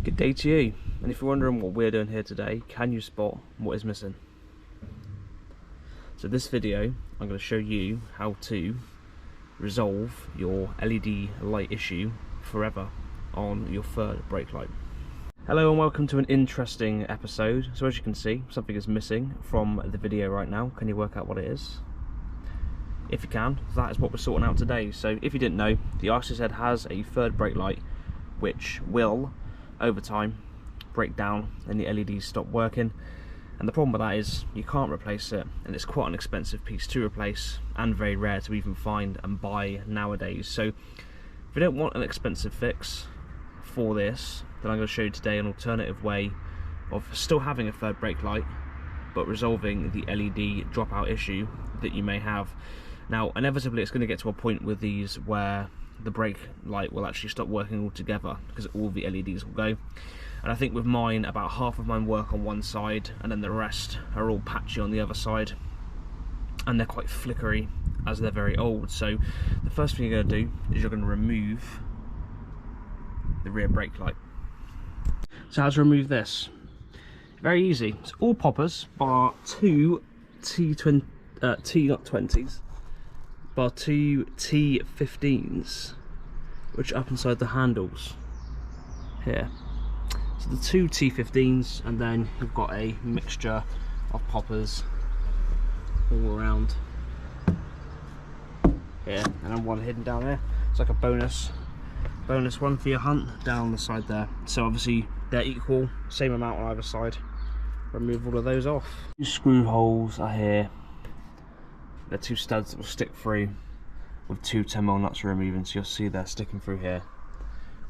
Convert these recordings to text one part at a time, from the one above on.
Good day to you, and if you're wondering what we're doing here today, can you spot what is missing? So this video, I'm going to show you how to resolve your LED light issue forever on your third brake light. Hello and welcome to an interesting episode. So as you can see, something is missing from the video right now. Can you work out what it is? If you can, that is what we're sorting out today. So if you didn't know, the ISOZ has a third brake light which will, over time, break down and the LEDs stop working. And the problem with that is you can't replace it, and it's quite an expensive piece to replace and very rare to even find and buy nowadays. So if you don't want an expensive fix for this, then I'm going to show you today an alternative way of still having a third brake light but resolving the LED dropout issue that you may have. Now inevitably it's going to get to a point with these where the brake light will actually stop working altogether because all the LEDs will go. And I think with mine, about half of mine work on one side and then the rest are all patchy on the other side, and they're quite flickery as they're very old. So the first thing you're going to do is you're going to remove the rear brake light. So how to remove this? Very easy. It's all poppers bar two bar two T15s, which are up inside the handles here. So the two T15s, and then you've got a mixture of poppers all around here, and then one hidden down there. It's like a bonus one for your hunt down the side there. So obviously they're equal, same amount on either side. Remove all of those off. Two screw holes are here. They're two studs that will stick through with two 10mm nuts removing, so you'll see they're sticking through here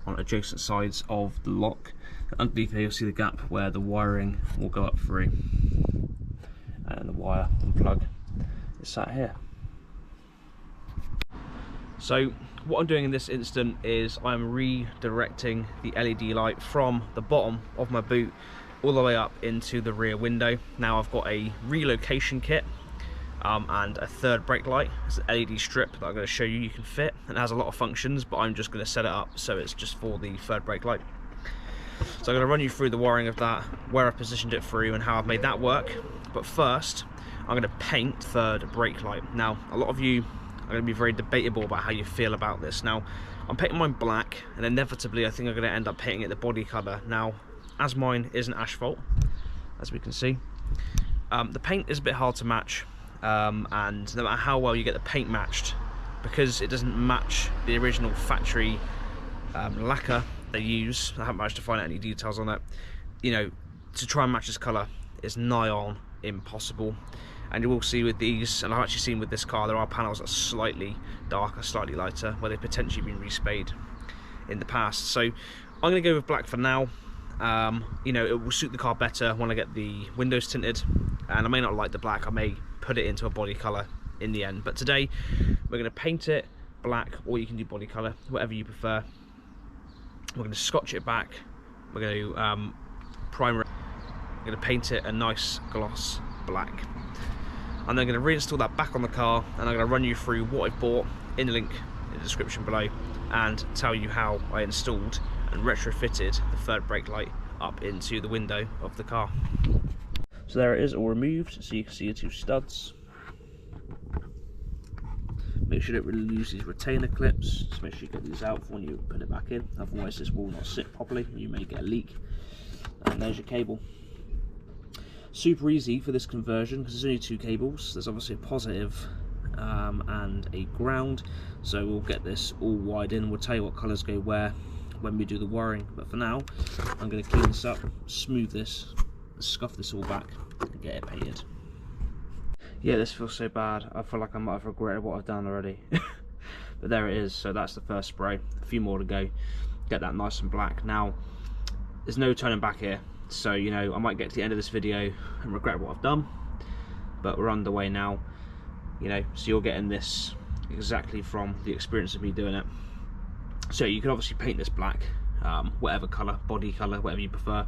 on adjacent sides of the lock. Underneath here you'll see the gap where the wiring will go up through, and the wire and plug is sat here. So what I'm doing in this instant is I'm redirecting the LED light from the bottom of my boot all the way up into the rear window. Now I've got a relocation kit and a third brake light. It's an LED strip that I'm going to show you. You can fit, and it has a lot of functions, but I'm just going to set it up so it's just for the third brake light. So I'm going to run you through the wiring of that, where I've positioned it through and how I've made that work. But first I'm going to paint third brake light. Now a lot of you are going to be very debatable about how you feel about this. Now I'm painting mine black, and inevitably I think I'm going to end up painting it the body colour. Now as mine is an asphalt, as we can see, the paint is a bit hard to match. And no matter how well you get the paint matched, because it doesn't match the original factory lacquer they use, I haven't managed to find out any details on that, you know, to try and match this colour is nigh on impossible. And you will see with these, and I've actually seen with this car, there are panels that are slightly darker, slightly lighter, where they've potentially been respayed in the past. So I'm going to go with black for now. You know, it will suit the car better when I get the windows tinted, and I may not like the black, I may put it into a body colour in the end. But today we're going to paint it black, or you can do body colour, whatever you prefer. We're going to scotch it back, we're going to primer it, we're going to paint it a nice gloss black, and then I'm going to reinstall that back on the car, and I'm going to run you through what I've bought in the link in the description below, and tell you how I installed and retrofitted the third brake light up into the window of the car. So there it is, all removed, so you can see your two studs. Make sure you don't really use these retainer clips, so make sure you get these out when you put it back in, otherwise this will not sit properly, you may get a leak. And there's your cable. Super easy for this conversion because there's only two cables. There's obviously a positive and a ground, so we'll get this all wired in. We'll tell you what colours go where when we do the wiring, but for now I'm going to clean this up, smooth this, scuff this all back and get it painted. Yeah, this feels so bad. I feel like I might have regretted what I've done already. But there it is. So that's the first spray, a few more to go, get that nice and black. Now there's no turning back here, so you know I might get to the end of this video and regret what I've done, but we're underway now, you know, so you're getting this exactly from the experience of me doing it. So you can obviously paint this black, whatever colour, body colour, whatever you prefer.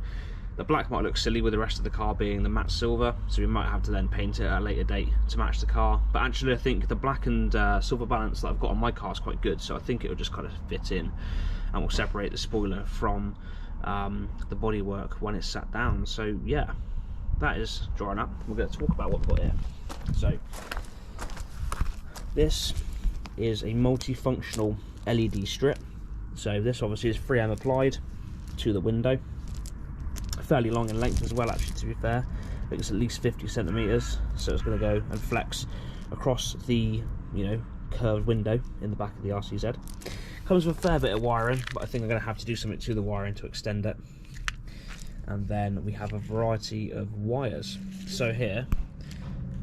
The black might look silly with the rest of the car being the matte silver, so we might have to then paint it at a later date to match the car. But actually I think the black and silver balance that I've got on my car is quite good, so I think it will just kind of fit in and will separate the spoiler from the bodywork when it's sat down. So yeah, that is drying up. We're going to talk about what we've got here. So this is a multifunctional LED strip. So this obviously is 3M applied to the window, fairly long in length as well, actually, to be fair. I think it's at least 50 centimeters, so it's going to go and flex across the, you know, curved window in the back of the RCZ. Comes with a fair bit of wiring, but I think I'm going to have to do something to the wiring to extend it. And then we have a variety of wires. So here,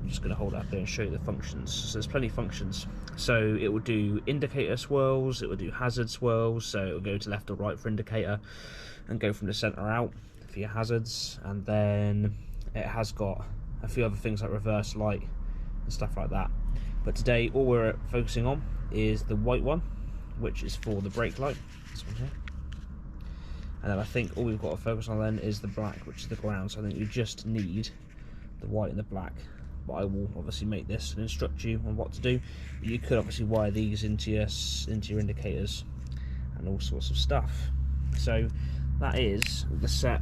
I'm just going to hold it up here and show you the functions. So there's plenty of functions. So it will do indicator swirls, it will do hazard swirls, so it will go to left or right for indicator and go from the center out for your hazards. And then it has got a few other things like reverse light and stuff like that. But today all we're focusing on is the white one, which is for the brake light, this one here. And then I think all we've got to focus on then is the black, which is the ground. So I think we just need the white and the black. But I will obviously make this and instruct you on what to do. You could obviously wire these into your indicators and all sorts of stuff. So that is the set,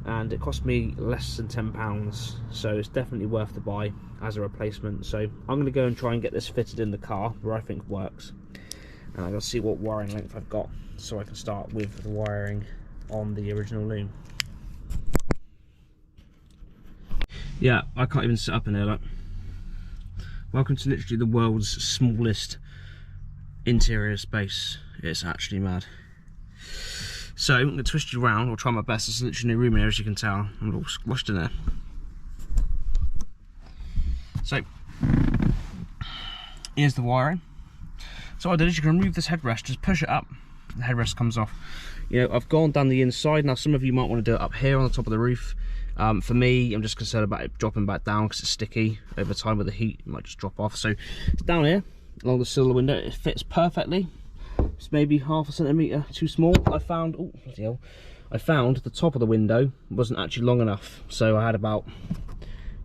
and it cost me less than £10, so it's definitely worth the buy as a replacement. So I'm going to go and try and get this fitted in the car where I think works, and I'm going to see what wiring length I've got so I can start with the wiring on the original loom. Yeah, I can't even sit up in here, look. Welcome to literally the world's smallest interior space. It's actually mad. So I'm going to twist you around, or try my best. There's literally no room in here, as you can tell. I'm all squashed in there. So here's the wiring. So what I did is you can remove this headrest, just push it up, the headrest comes off. You know, I've gone down the inside. Now some of you might want to do it up here on the top of the roof. For me, I'm just concerned about it dropping back down because it's sticky over time with the heat. It might just drop off. So it's down here along the sill of the window. It fits perfectly. It's maybe half a centimetre too small. I found, oh bloody hell, I found the top of the window wasn't actually long enough, so I had about,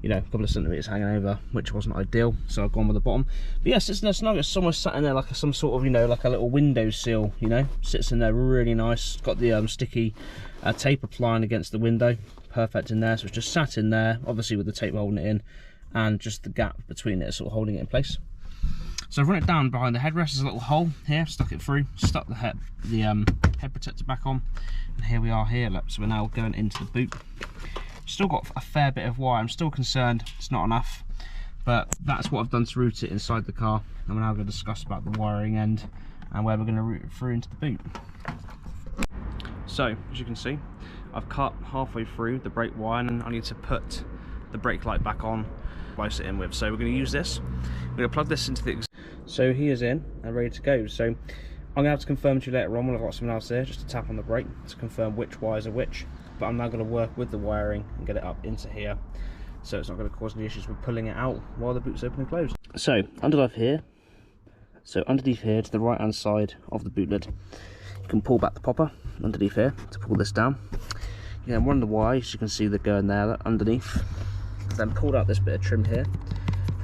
you know, a couple of centimetres hanging over, which wasn't ideal, so I've gone with the bottom. But yes, it's nice. It's almost sat in there like some sort of, you know, like a little window sill, you know, sits in there really nice. Got the sticky tape applying against the window, perfect in there. So it's just sat in there, obviously with the tape holding it in, and just the gap between it sort of holding it in place. So I've run it down behind the headrest. There's a little hole here, stuck it through, stuck the head protector back on, and here we are here. Look, so we're now going into the boot. Still got a fair bit of wire. I'm still concerned it's not enough, but that's what I've done to route it inside the car. And we're now going to discuss about the wiring end and where we're going to route it through into the boot. So as you can see, I've cut halfway through the brake wire, and I need to put the brake light back on, splice it in with. So we're going to use this. We're going to plug this into the. So he is in and ready to go. So I'm going to have to confirm to you later on when I've got someone else there just to tap on the brake to confirm which wires are which. But I'm now going to work with the wiring and get it up into here, so it's not going to cause any issues with pulling it out while the boot's open and closed. So underneath here, to the right hand side of the boot lid, you can pull back the popper underneath here to pull this down. You know, one of the wires, you can see they're going there underneath. Then pulled out this bit of trim here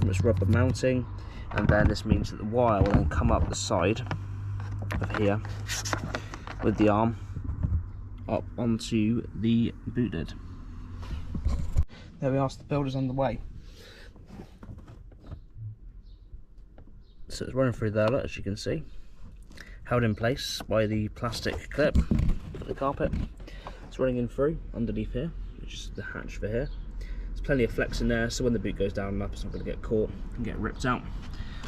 from its rubber mounting, and then this means that the wire will then come up the side of here with the arm up onto the boot lid. There we are, so the build is underway. So it's running through there, as you can see, held in place by the plastic clip for the carpet. It's running in through underneath here, which is the hatch for here. There's plenty of flex in there, so when the boot goes down and up, it's not going to get caught and get ripped out.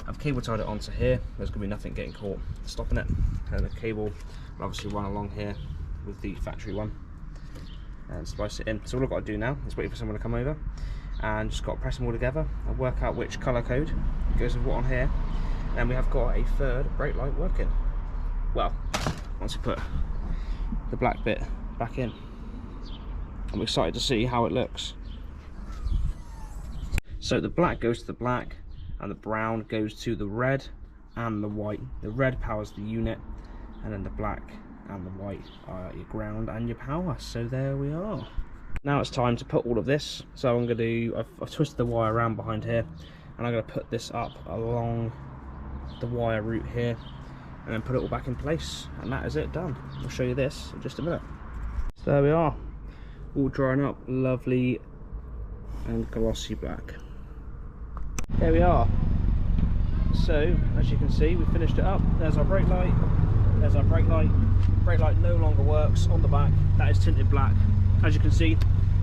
I've cable tied it onto here. There's going to be nothing getting caught stopping it, and the cable will obviously run along here with the factory one and splice it in. So all I've got to do now is wait for someone to come over, and just got to press them all together and work out which colour code goes with what on here, and we have got a third brake light working. Well, once we put the black bit back in, I'm excited to see how it looks. So the black goes to the black, and the brown goes to the red and the white. The red powers the unit, and then the black and the white are your ground and your power. So there we are. Now it's time to put all of this. So I'm going to do, I've twisted the wire around behind here, and I'm going to put this up along the wire route here, and then put it all back in place, and that is it done. I'll show you this in just a minute. There we are, all drying up, lovely and glossy black. There we are. So as you can see, we finished it up. There's our brake light, there's our brake light. Brake light no longer works on the back, that is tinted black. As you can see,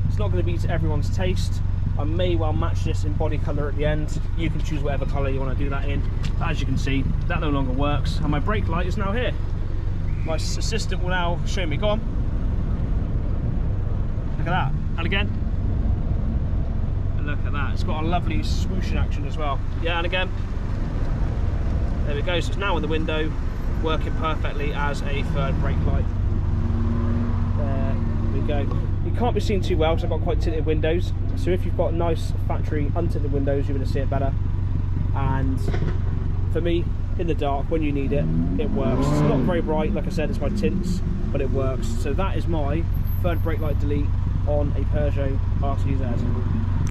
it's not going to be to everyone's taste. I may well match this in body colour at the end. You can choose whatever colour you want to do that in. But as you can see, that no longer works, and my brake light is now here. My assistant will now show me. Go on. Look at that. And again. And look at that. It's got a lovely swooshing action as well. Yeah, and again. There we go. So it's now in the window, working perfectly as a third brake light. There we go. You can't be seen too well because I've got quite tinted windows. So if you've got nice factory untinted windows, you're going to see it better. And for me, in the dark, when you need it, it works. It's not very bright, like I said, it's my tints, but it works. So that is my third brake light delete on a Peugeot RTZ.